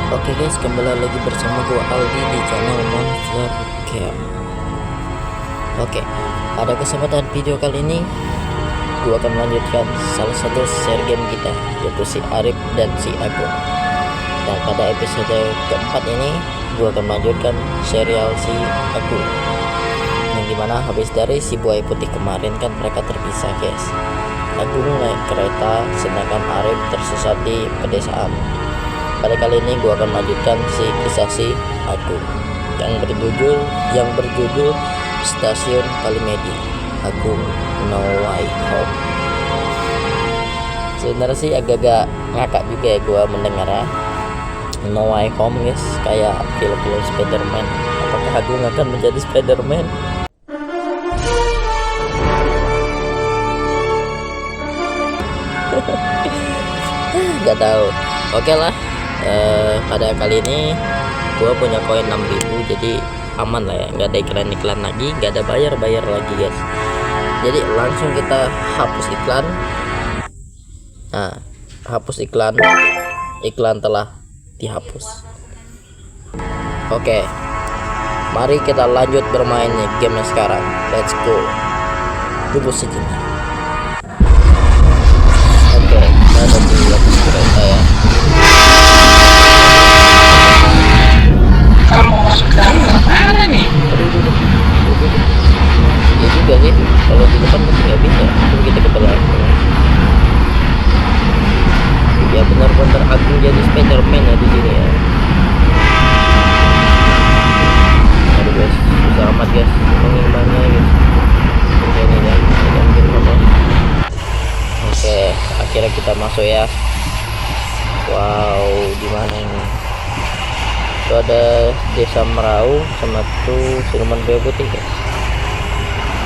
Oke guys, kembali lagi bersama gua Aldi di channel Monster Camp. Oke, pada kesempatan video kali ini gua akan melanjutkan salah satu share game kita, yaitu si Arif dan si Agung. Dan pada episode keempat ini gua akan melanjutkan serial si Agung, yang dimana habis dari si buaya putih kemarin kan mereka terpisah guys. Agung naik kereta sedangkan Arif tersesat di pedesaan. Pada kali ini gua akan melanjutkan kisah si Agung yang berjudul Stasiun Kalimedi Agung No Way Home. Sebenarnya sih agak-agak ngakak juga ya gua mendengar No Way Home guys, kayak film-film Spider-Man. Apakah Agung akan menjadi Spider-Man? Gak tahu. Oke lah. Pada kali ini gua punya koin 6000, jadi aman lah ya, nggak ada iklan lagi, nggak ada bayar lagi guys. Jadi langsung kita hapus iklan. Nah, hapus iklan telah dihapus. Oke, mari kita lanjut bermain nih game sekarang. Let's go. Tunggu sejenak. Oke, kita ada di atas kereta ya. Kalau mau masuk ke dalam mana nih? Ya juga sih, kalau di depan mungkin nggak bisa, mungkin kita ke belakang. Ya benar-benar Agung jadi Spiderman ya di sini ya. Aduh guys, susah amat guys mengimbannya guys. Ini ya, kita ambil apa? Oke, akhirnya kita masuk ya. Wow, gimana ini? Itu ada Desa Merau sama tuh Siluman Buaya Putih guys.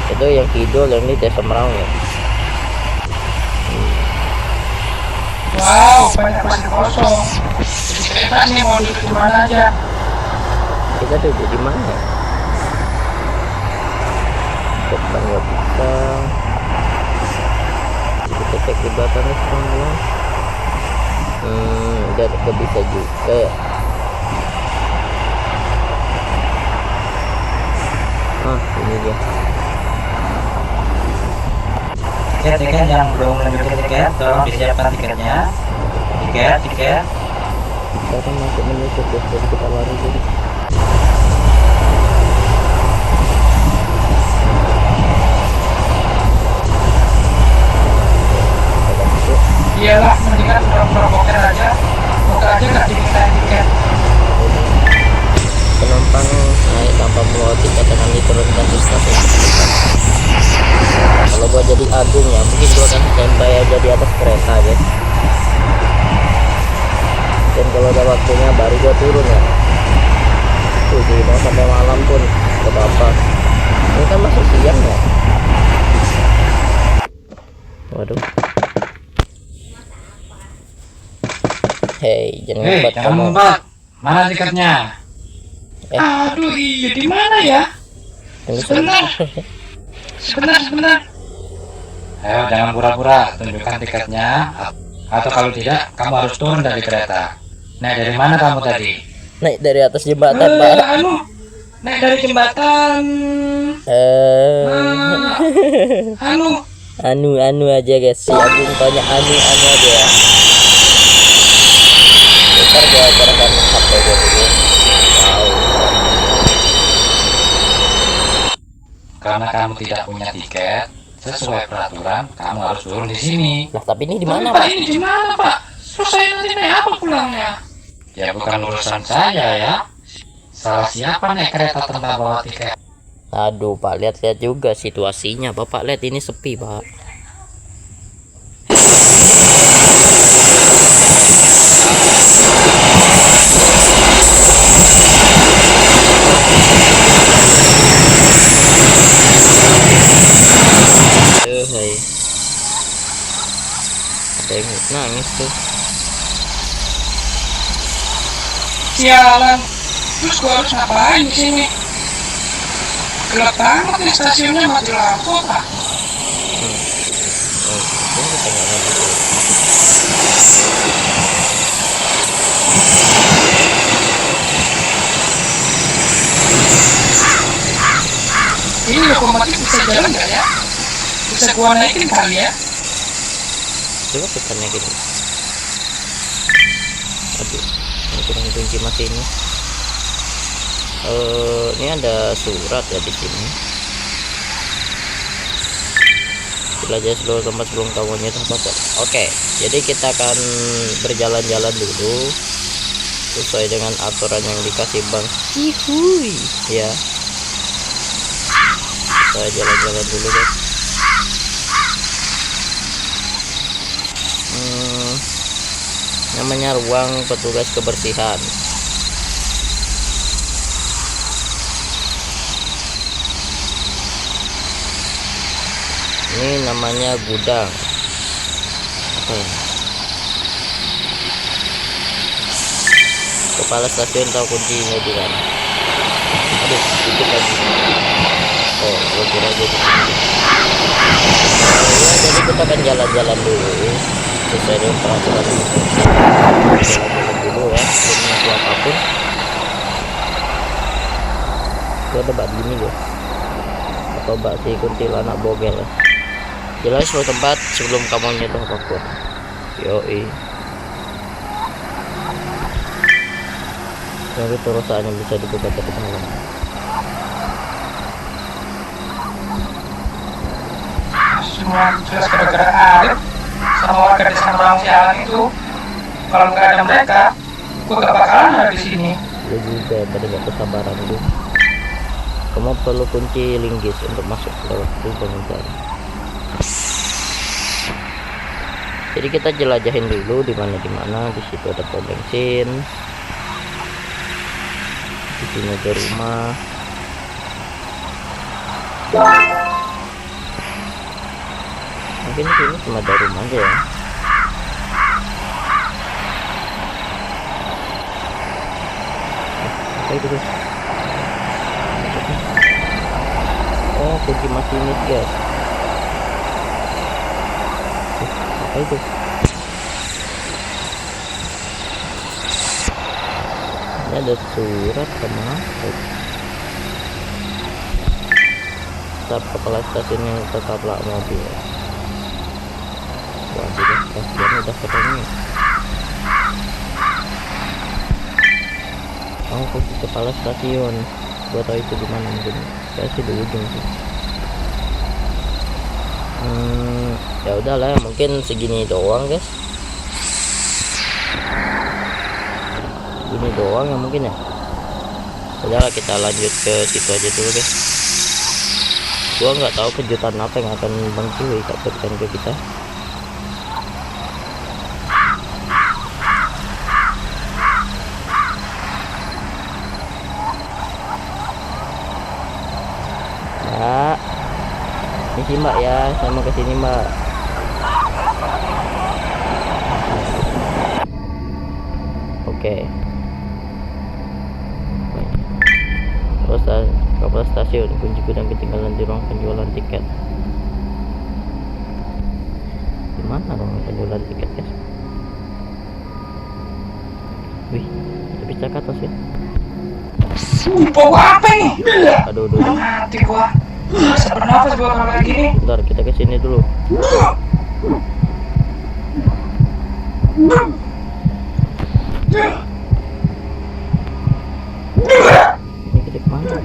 Itu yang kidul, yang ini Desa Merau ya. Wow, banyak pasir kosong. Jadi bebas nih mau duduk di mana aja. Kita duduk di mana? Depan nggak bisa. Kita cek di belakangnya semua. Udah nggak bisa juga ya. Ini dia. Tiket yang belum menunjukkan tiket, tolong disiapkan tiketnya. Tiket. Kita kan masuk menyusup ya, jadi kita lari jadi. Iyalah, mendingan pura-pura boker aja. Boker aja nggak dimintain tiket. Penumpang naik tanpa membawa tiket akan diturunkan di stasiun terdekat. Kalau gua jadi Agung ya, mungkin gua akan standby aja di atas kereta guys. Dan kalau ada waktunya baru gua turun ya. Jadi mau sampai malam pun gak apa-apa. Ini kan masuk siang ya. Waduh. Hei, jangan ngumpet Jangan kamu. ngumpet. Mana tiketnya? Aduh, iya di mana ya? Sebentar. Ayo, jangan pura-pura, tunjukkan tiketnya. Atau kalau tidak, kamu harus turun dari kereta. Naik dari mana kamu tadi? Naik dari atas jembatan, Pak. Naik dari jembatan. Anu aja guys, si Agung tanya anu aja ya. Ntar gua serahkan HP gua dulu. Wow. Karena kamu tidak punya tiket, sesuai peraturan, kamu harus turun di sini. Nah, tapi ini di mana, Pak? Ini di mana, Pak? Terus saya nanti naik apa pulangnya? Ya bukan urusan saya ya. Salah siapa naik kereta tanpa bawa tiket? Aduh, Pak, lihat juga situasinya. Bapak lihat ini sepi, Pak. Hai. Ada yang nangis tuh. Sialan. Terus gua harus ngapain di sini? Gelap banget nih, stasiunnya mati lampu apa? Kita nggak ngambil dulu. jalan nggak ya? Bisa gua naikin kali ya? Coba pesannya gitu. Aduh, ini kurang kunci mati ini. Ini ada surat ya di sini. Jelajah seluruh tempat sebelum kamu nyetak paspor. Oke, jadi kita akan berjalan-jalan dulu sesuai dengan aturan yang dikasih Bang Cihuy ya. Kita jalan-jalan dulu guys. Namanya ruang petugas kebersihan. Ini namanya gudang. Apa ini? Kepala stasiun tahu kuncinya di mana? Aduh, sedikit lagi. Oh, gua kira aja di sini. Ya, jadi kita akan jalan-jalan dulu sesuai dengan peraturan ini. Jalan-jalan dulu ya, sebelum aku apapun. Itu ada bak gini guys, atau bak si kuntilanak bogel ya. Jelas suatu tempat sebelum kamu nyentuh apapun. Yoi. Jadi terusannya bisa dibuka ke dalam. Semua jelas gara-gara Arif sama warga desa Merang Sialan itu. Kalau nggak ada mereka, gua gak bakalan ada di sini. Lu juga tadi gak kesabaran lu. Kamu perlu kunci linggis untuk masuk lewat lubang jalan. Jadi kita jelajahin dulu di mana. Di situ ada pom bensin. Di sini ada rumah. Mungkin di sini cuma ada rumah aja ya. Apa itu guys? Oh, kunci masinis guys. Apa itu? Ini ada surat sama apa? Staf kepala stasiun yang tetaplah mobil. Waduh, stasiun udah ketemu. Oh, kunci kepala stasiun. Gua tahu itu di mana mungkin. Kayak sih di ujung sih. Ya udahlah, mungkin segini doang guys. Ini doang ya mungkin ya. Udahlah, kita lanjut ke situ aja dulu guys. Gua nggak tahu kejutan apa yang akan Bang Cihuy berikan ke kita. Mbak, ini sih Mbak ya, saya mau kesini Mbak. Oke. Terus kepala stasiun, kunci gudang ketinggalan di ruang penjualan tiket. Di mana ruang penjualan tiket guys? Wih, kita bisa ke atas ya. Bau apa nih? Aduh. Mati gua. Bisa bernafas gua kalau kayak gini. Bentar, kita ke sini dulu. Ini kita kemana?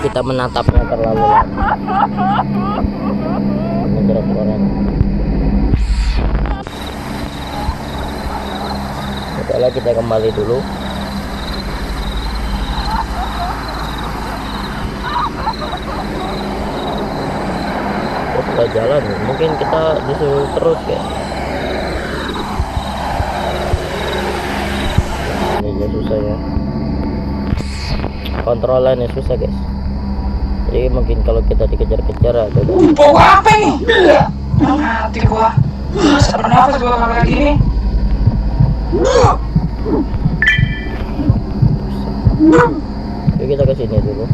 Kita menatapnya terlalu lama. Menjerat koran. Setelah kita kembali dulu. Kita jalan, mungkin kita disuruh terus ya. Ini aja susah ya. Kontrolannya susah guys. Jadi mungkin kalau kita dikejar-kejar atau bau apa nih? Mati gua. Bisa bernafas gua kalau kayak gini. Yuk kita ke sini dulu.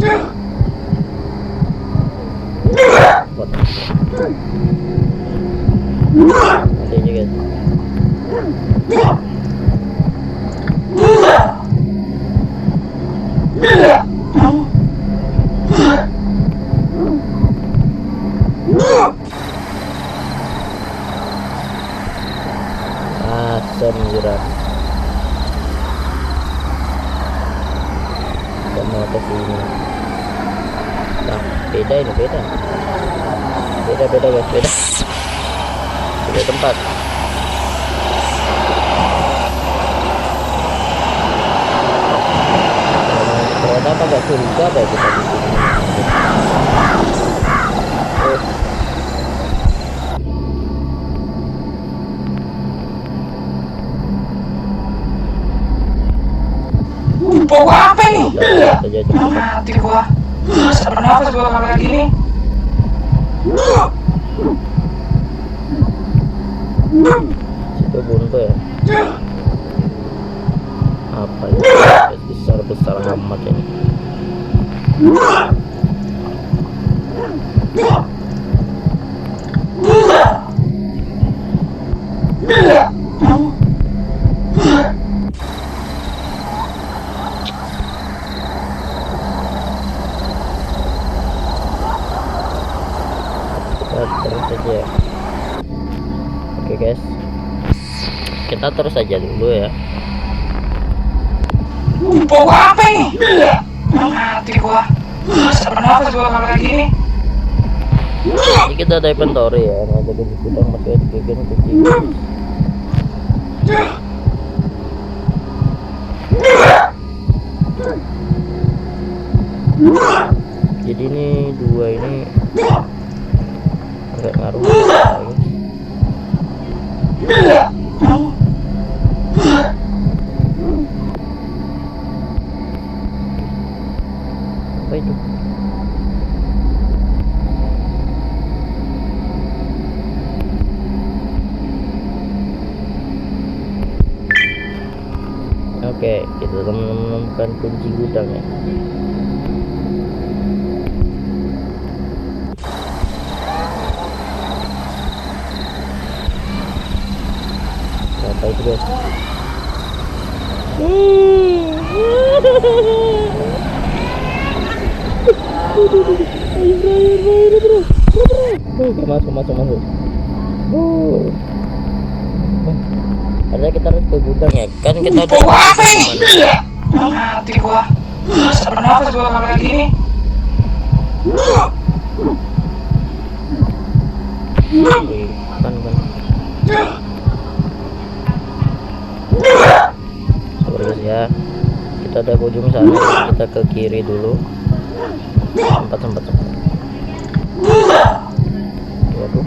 Nanti aja guys. Asam jerat. Kita mau ke sini. Nah, beda ini, beda guys, beda tempat. Ternyata agak curiga apa ya kita di sini. Bau apa nih? Saja cepat. Mati gua. Sesak bernafas gua kalau kayak gini. Situ buntu ya. Apa ya? Besar amat ini. Terus saja. Oke guys, kita terus aja dulu ya. Bau apa nih? Mati gua. Sesak bernafas gua kalau kayak gini. Ini kita ada inventory ya, ada di gudang masih ada bikin kucing. Jadi ini dua ini agak ngaruh guys. Apa itu? Oke, kita menemukan kunci gudang ya. Apa itu guys? Masuk. Karena kita harus ke gudang ya, kan kita udah. Bau apa nih? Mati gua. Sesak bernafas gua kalau kayak gini. Kan. Sabar guys ya. Kita udah ke ujung sana, kita ke kiri dulu. Sempat. Waduh.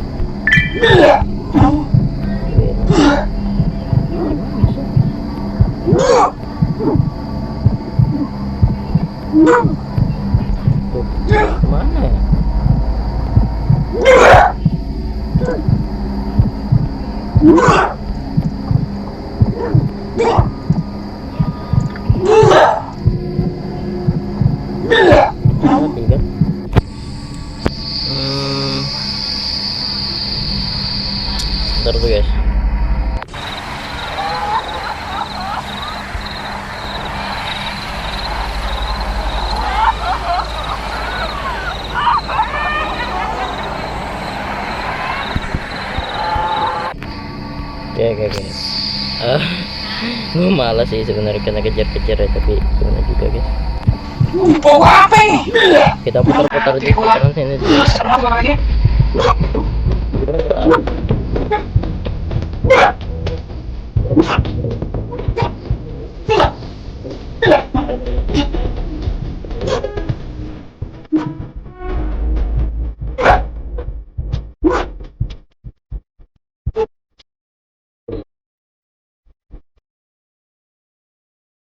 Tuh, kemana ya? Mati kan? Bentar tuh guys. Oke. Gue malas sih sebenarnya kena kejar-kejar ya, tapi gimana juga guys. Bau apa nih? Kita putar-putar di putaran sini dulu. Sesak bernafas gua lagi.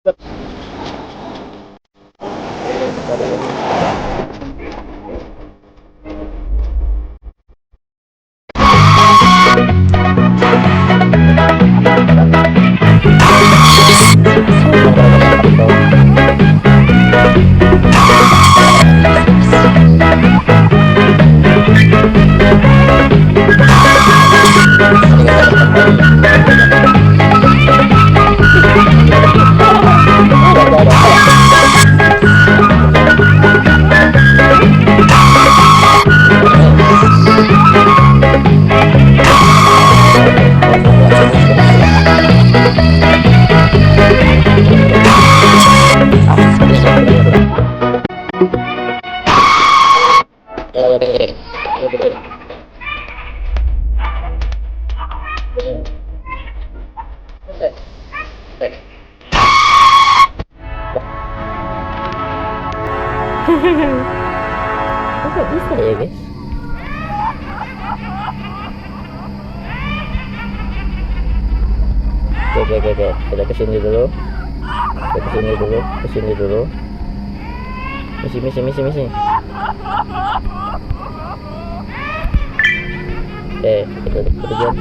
Thank you. Kok bisa ya guys? Oke, kita kesini dulu. Kesini dulu. Misi. Oke, kita tujuan.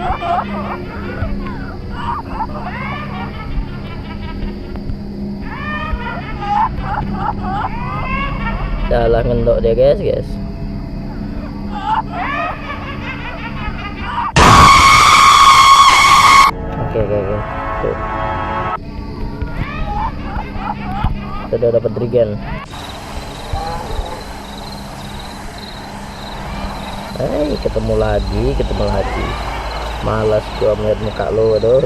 Dalah ngendok dia guys. Oke. Tuh. Sudah dapat regen. Ketemu lagi. Malas gua melihat muka lo, aduh.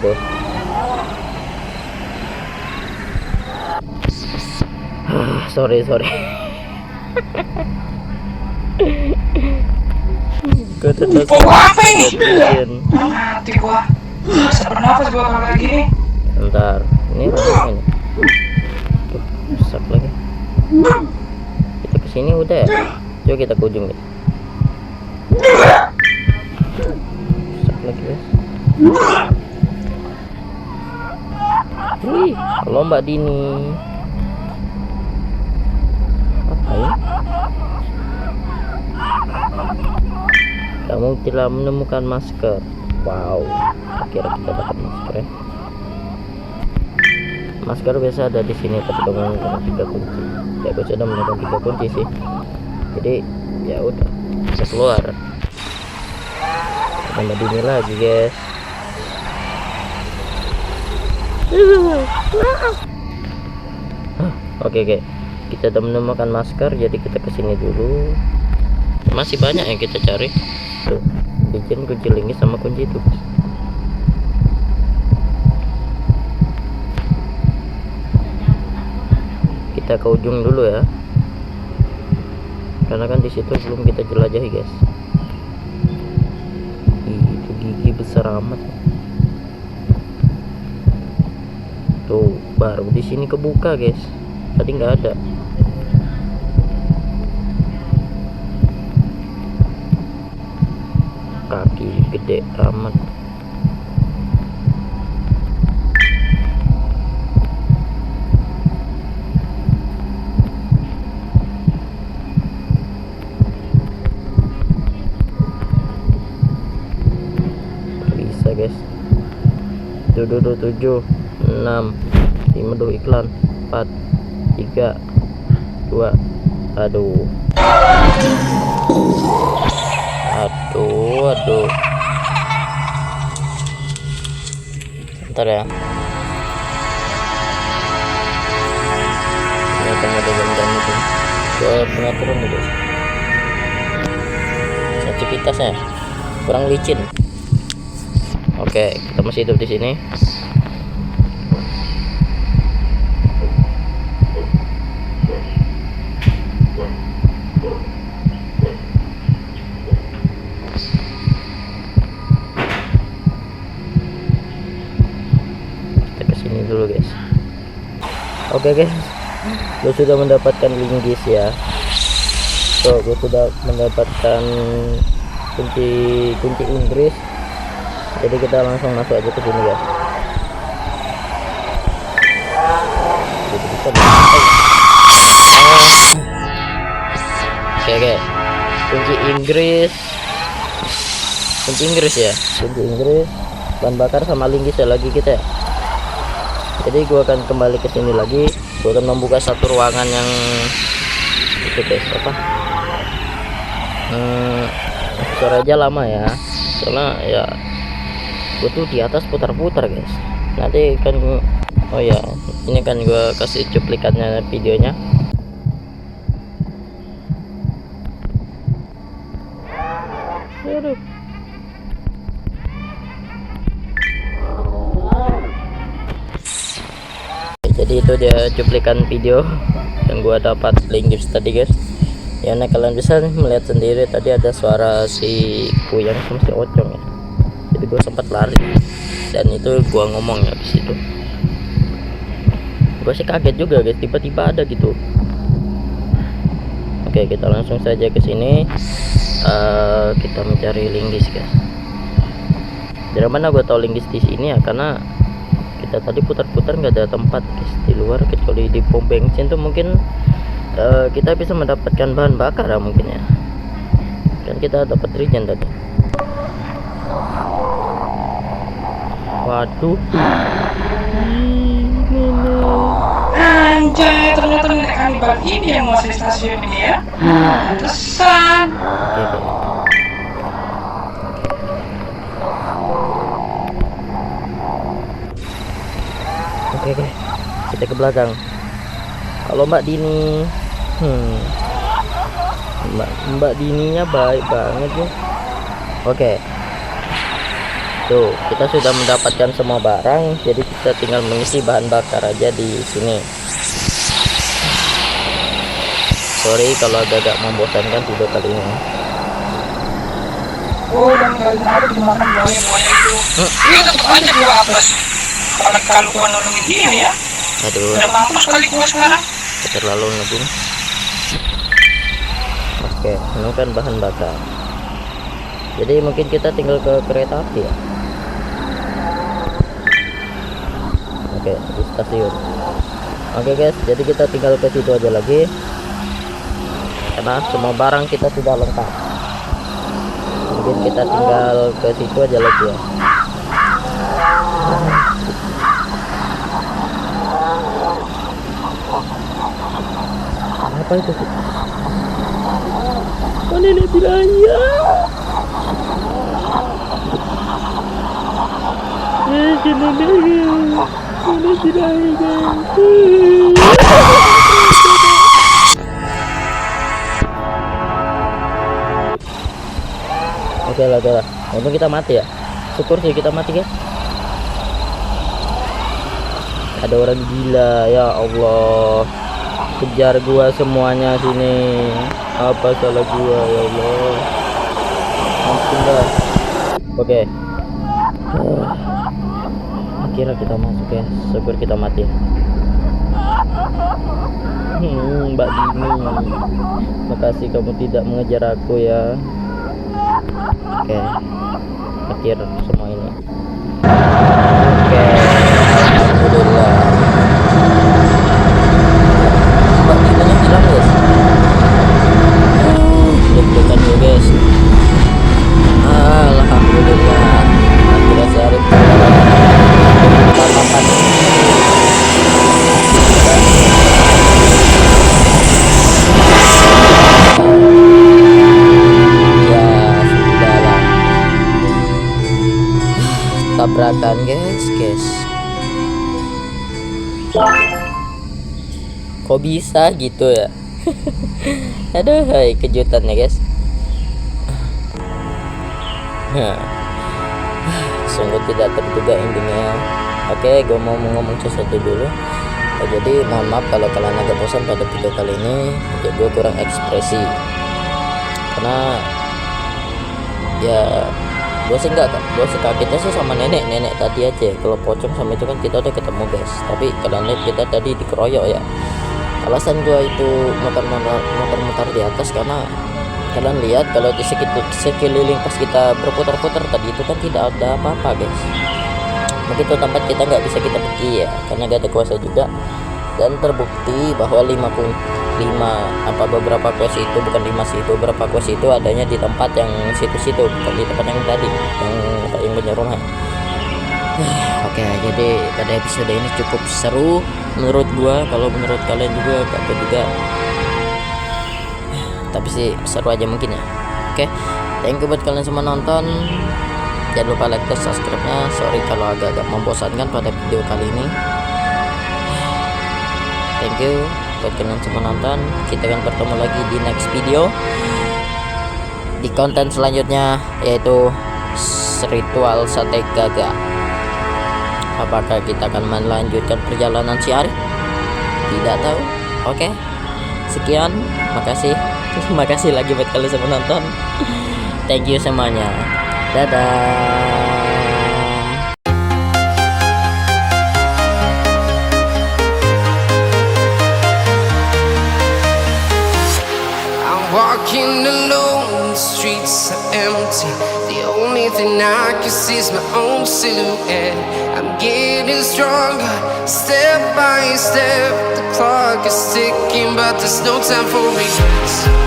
Sorry. Apa ini? Mati gua. Bisa bernafas gua kalau kayak gini. Bentar, ini apa ini? Tuh, rusak lagi. Kita kesini udah ya? Coba kita ke ujung nih. Rusak lagi guys. Wih, lomba dini. Apa ini? Kamu telah menemukan masker. Wow, akhirnya kita dapat masker ya. Masker biasa ada di sini, tapi kamu menemukan 3 kunci. Ya, aku sudah menemukan 3 kunci sih. Jadi ya udah, kita keluar. Tambah dini lagi guys. Oke. Kita udah menemukan masker, jadi kita kesini dulu. Masih banyak yang kita cari. Tuh, bikin kunci linggis sama kunci itu. Kita ke ujung dulu ya, karena kan di situ belum kita jelajahi guys. Itu gigi besar amat. Tuh, baru di sini kebuka guys. Tadi nggak ada. Kaki gede amat. Bisa guys. 7, 6, 5 dulu iklan. 4, 3, 2. Aduh. Bentar ya. Ternyata ada jam itu. Ke pengaturan nih guys. Sensitivitasnya kurang licin. Oke, kita masih hidup di sini. Dulu guys. Oke guys, gue sudah mendapatkan linggis ya. Gue sudah mendapatkan kunci Inggris. Jadi kita langsung masuk aja ke sini guys. Jadi bisa Oke. Kunci Inggris ya. Kunci Inggris, bahan bakar sama linggis ya lagi kita ya. Jadi gua akan kembali ke sini lagi. Gua akan membuka satu ruangan yang itu guys, apa? Sore aja lama ya. Soalnya ya gua tuh di atas putar-putar guys. Nanti kan oh ya, ini kan gua kasih cuplikannya videonya. Aduh. Jadi itu dia cuplikan video yang gua dapat linggis tadi guys. Ya, nah kalian bisa melihat sendiri tadi ada suara si kuyang sama si ocong ya. Jadi gue sempat lari dan itu gue ngomong ya di situ. Gue sih kaget juga guys, tiba-tiba ada gitu. Oke, kita langsung saja ke sini. Kita mencari linggis guys. Dari mana gue tahu linggis di sini ya? Karena kita tadi putar-putar nggak ada tempat guys di luar, kecuali di pom bensin tuh mungkin kita bisa mendapatkan bahan bakar ya mungkin ya. Kan kita dapat regen tadi. Waduh. Anjay, ternyata nenek kanibal ini yang menguasai stasiun ini ya. Pantesan. Oke, kita ke belakang. Kalau Mbak Dini, Mbak Dininya baik banget ya. Oke, tuh kita sudah mendapatkan semua barang, jadi kita tinggal mengisi bahan bakar aja di sini. Sorry kalau agak membosankan video kali ini. Oh, dan kalian ada dimakan buaya-buaya itu. Iya, tetap aja gua hapus. Kalau gua nolongin dia ya. Aduh, Udah mampus kali gua sekarang. terlalu ngebung. Oke, menemukan bahan bakar. Jadi mungkin kita tinggal ke kereta api ya. Oke, di stasiun. Oke guys, jadi kita tinggal ke situ aja lagi. Karena semua barang kita sudah lengkap. Mungkin kita tinggal ke situ aja lagi ya. Apa itu sih? Oh, nenek Piranya. Nenek Piranya. Oke lah. Untung kita mati ya. Syukur sih kita mati guys. Ada orang gila ya Allah. Kejar gua semuanya sini. Apa salah gua ya Allah. Ampun dah. Oke. Akhirnya kita masuk ya. Syukur kita mati. Mbak Dini, makasih kamu tidak mengejar aku ya. Oke, akhir semua ini. Oke, alhamdulillah. Mbak Dininya hilang guys. Deg-degan gue guys. Alhamdulillah. Akhirnya sehari makan. Tabrakan guys. Kok bisa gitu ya? Aduh, hai, kejutannya guys. Sungguh tidak terduga endingnya. Oke, gue mau ngomong sesuatu dulu. Jadi mohon maaf kalau kalian agak bosan pada video kali ini. Ya gue kurang ekspresi karena ya gue sih kagetnya sih sama nenek tadi aja. Kalau pocong sama itu kan kita udah ketemu guys, tapi kalian lihat kita tadi dikeroyok ya. Alasan gue itu muter-muter di atas karena kalian lihat kalau di sekeliling pas kita berputar-putar tadi itu kan tidak ada apa-apa guys. Mungkin itu tempat kita nggak bisa kita pergi ya karena gak ada kuasa juga, dan terbukti bahwa beberapa quest itu bukan 5 sih, itu beberapa quest itu adanya di tempat yang situ-situ, bukan di tempat yang tadi yang punya rumah. Oke, jadi pada episode ini cukup seru menurut gua. Kalau menurut kalian juga apa juga, tapi sih seru aja mungkin ya. Oke, thank you buat kalian semua nonton. Jangan lupa like dan subscribe-nya. Sorry kalau agak-agak membosankan pada video kali ini. Thank you buat kalian semua nonton. Kita akan bertemu lagi di next video, di konten selanjutnya, yaitu ritual sate gagak. Apakah kita akan melanjutkan perjalanan si Arif? Tidak tahu. Oke, sekian, makasih. Terima kasih lagi buat kalian semua nonton. Thank you semuanya. Dadah. Walking alone, the streets are empty. The only thing I can see is my own silhouette. I'm getting stronger, step by step. The clock is ticking, but there's no time for regrets.